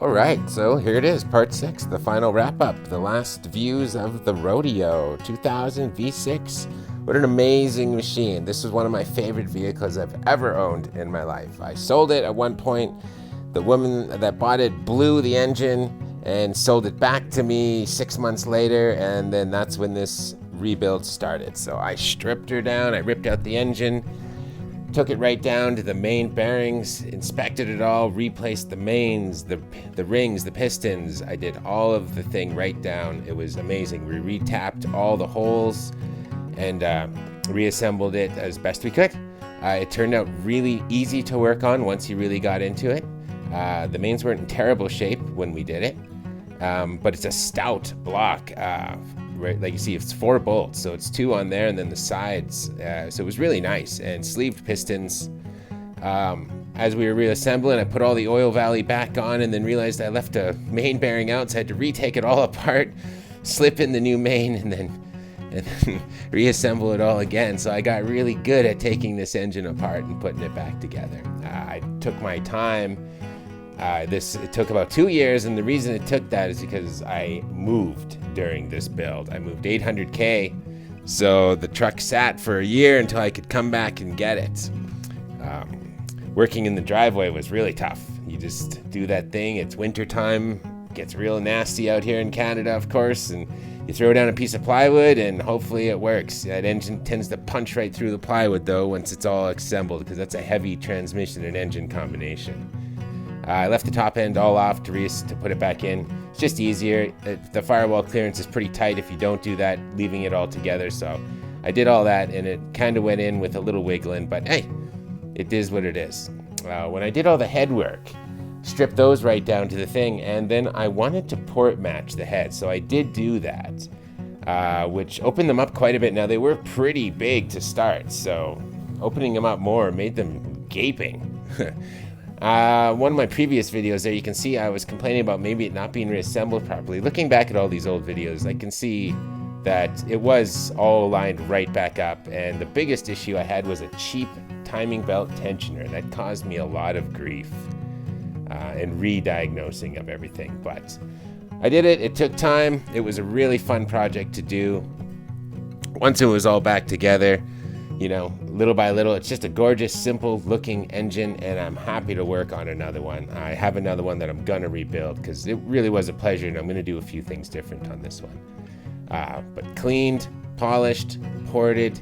All right, so here it is, part 6, the final wrap-up, the last views of the Rodeo 2000 V6. What an amazing machine. This was one of my favorite vehicles I've ever owned in my life. I sold it at one point. The woman that bought it blew the engine and sold it back to me 6 months later, and then that's when this rebuild started. So I stripped her down, I ripped out the engine, took it right down to the main bearings, inspected it all, replaced the mains, the rings, the pistons. I did all of the thing right down. It was amazing. We retapped all the holes and reassembled it as best we could. It turned out really easy to work on once you really got into it. The mains weren't in terrible shape when we did it, but it's a stout block. Right, like you see, it's 4 bolts, so it's 2 on there and then the sides. So it was really nice, and sleeved pistons. As we were reassembling, I put all the oil valley back on and then realized I left a main bearing out, so I had to retake it all apart, slip in the new main, and then reassemble it all again. So I got really good at taking this engine apart and putting it back together. I took my time. It took about 2 years, and the reason it took that is because I moved during this build. I moved 800K, so the truck sat for a year until I could come back and get it. Working in the driveway was really tough. You just do that thing. It's winter time, gets real nasty out here in Canada, of course, and you throw down a piece of plywood and hopefully it works. That engine tends to punch right through the plywood though once it's all assembled, because that's a heavy transmission and engine combination. I left the top end all off to put it back in. It's just easier. The firewall clearance is pretty tight if you don't do that, leaving it all together. So I did all that, and it kind of went in with a little wiggling, but hey, it is what it is. When I did all the head work, stripped those right down to the thing, and then I wanted to port match the head. So I did do that, which opened them up quite a bit. Now, they were pretty big to start, so opening them up more made them gaping. One of my previous videos there, you can see I was complaining about maybe it not being reassembled properly. Looking back at all these old videos, I can see that it was all lined right back up, and the biggest issue I had was a cheap timing belt tensioner. That caused me a lot of grief and re-diagnosing of everything, but I did it. It took time. It was a really fun project to do. Once it was all back together, you know, little by little, it's just a gorgeous, simple looking engine, and I'm happy to work on another one. I have another one that I'm gonna rebuild because it really was a pleasure, and I'm gonna do a few things different on this one. But cleaned, polished, ported,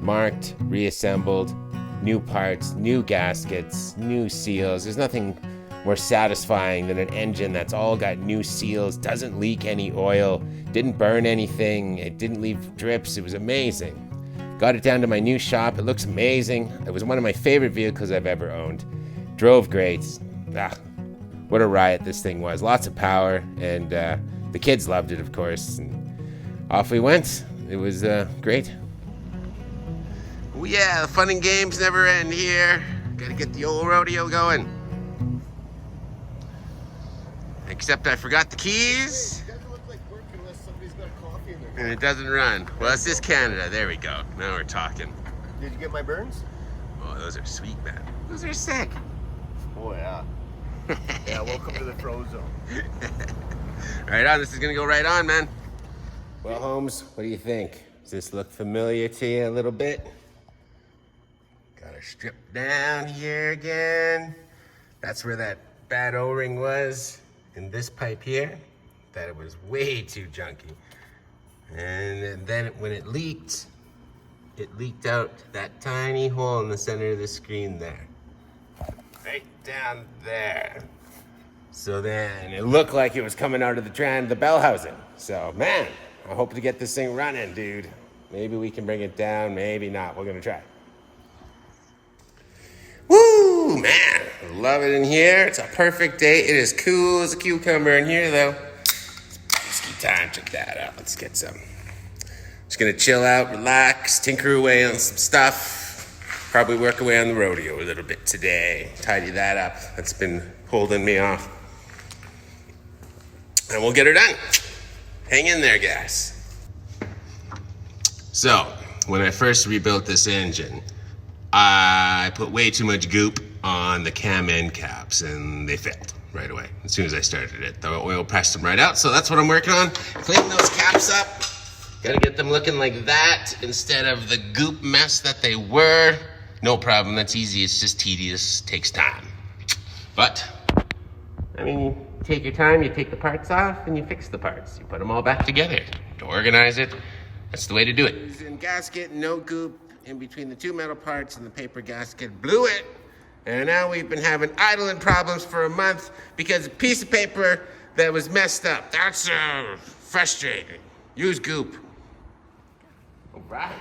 marked, reassembled, new parts, new gaskets, new seals. There's nothing more satisfying than an engine that's all got new seals, doesn't leak any oil, didn't burn anything, it didn't leave drips. It was amazing. Got it down to my new shop. It looks amazing. It was one of my favorite vehicles I've ever owned. Drove great. What a riot this thing was. Lots of power, and the kids loved it, of course. And off we went. It was great. Oh yeah, the fun and games never end here. Gotta get the old rodeo going. Except I forgot the keys. And it doesn't run. Well, it's just Canada. There we go. Now we're talking. Did you get my burns? Oh, those are sweet, man. Those are sick. Oh, yeah. Yeah, welcome to the froze zone. Right on. This is going to go right on, man. Well, Holmes, what do you think? Does this look familiar to you a little bit? Got to strip down here again. That's where that bad O-ring was in this pipe here. That it was way too junky. And then when it leaked out that tiny hole in the center of the screen there. Right down there. So then it looked like it was coming out of the bell housing. So man, I hope to get this thing running, dude. Maybe we can bring it down, maybe not. We're gonna try. Woo, man, love it in here. It's a perfect day. It is cool as a cucumber in here though. Time. Check that out. Let's get some. Just gonna chill out, relax, tinker away on some stuff. Probably work away on the rodeo a little bit today. Tidy that up. That's been holding me off. And we'll get her done. Hang in there, guys. So, when I first rebuilt this engine, I put way too much goop on the cam end caps and they failed. right away. As soon as I started it, the oil pressed them right out. So that's what I'm working on. Cleaning those caps up. Gotta get them looking like that instead of the goop mess that they were. No problem, that's easy. It's just tedious, takes time. But, I mean, you take your time, you take the parts off, and you fix the parts. You put them all back together to organize it. That's the way to do it. Using gasket, no goop in between the two metal parts, and the paper gasket blew it. And now we've been having idling problems for a month because a piece of paper that was messed up. That's frustrating. Use goop. All right.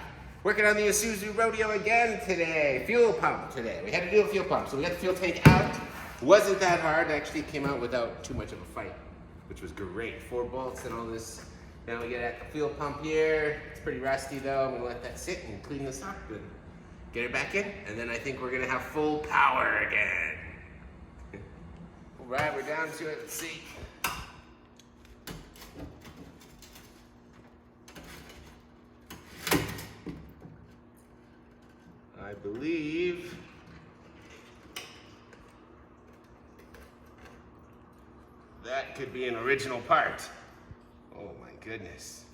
Working on the Isuzu Rodeo again today. Fuel pump today. We had to do a fuel pump. So we got the fuel tank out. Wasn't that hard. Actually came out without too much of a fight, which was great. 4 bolts and all this. Now we get at the fuel pump here. It's pretty rusty though. I'm gonna let that sit and clean this up and get it back in. And then I think we're gonna have full power again. All right, we're down to it. Let's see. I believe that could be an original part. Oh my goodness.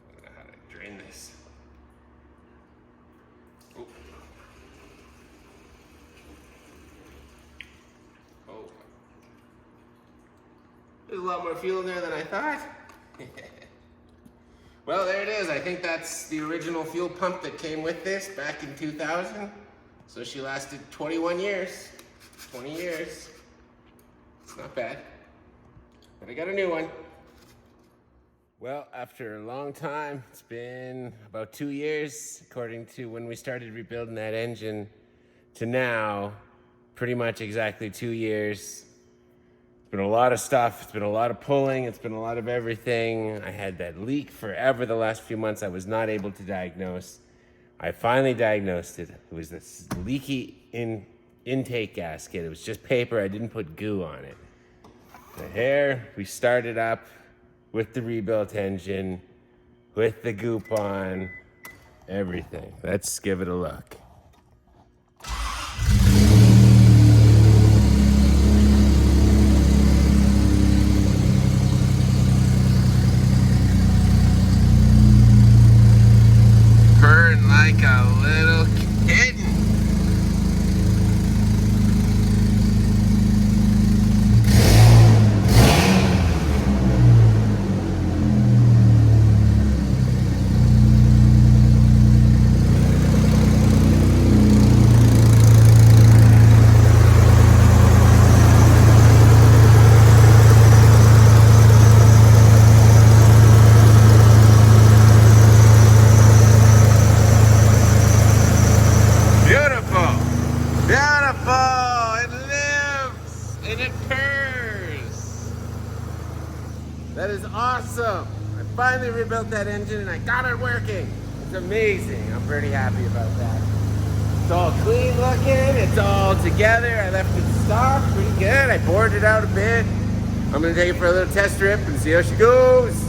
I don't know how to drain this. Oh. Oh. There's a lot more fuel in there than I thought. Well, there it is. I think that's the original fuel pump that came with this back in 2000. So she lasted 21 years. 20 years. It's not bad. But I got a new one. Well, after a long time, it's been about 2 years, according to when we started rebuilding that engine, to now, pretty much exactly 2 years. It's been a lot of stuff. It's been a lot of pulling. It's been a lot of everything. I had that leak forever the last few months. I was not able to diagnose. I finally diagnosed it. It was this leaky intake gasket. It was just paper. I didn't put goo on it. So here we started up with the rebuilt engine, with the goop on, everything. Let's give it a look. Purring like a little kitten. That is awesome. I finally rebuilt that engine and I got it working. It's amazing. I'm pretty happy about that. It's all clean looking. It's all together. I left it stock pretty good. I bored it out a bit. I'm gonna take it for a little test trip and see how she goes.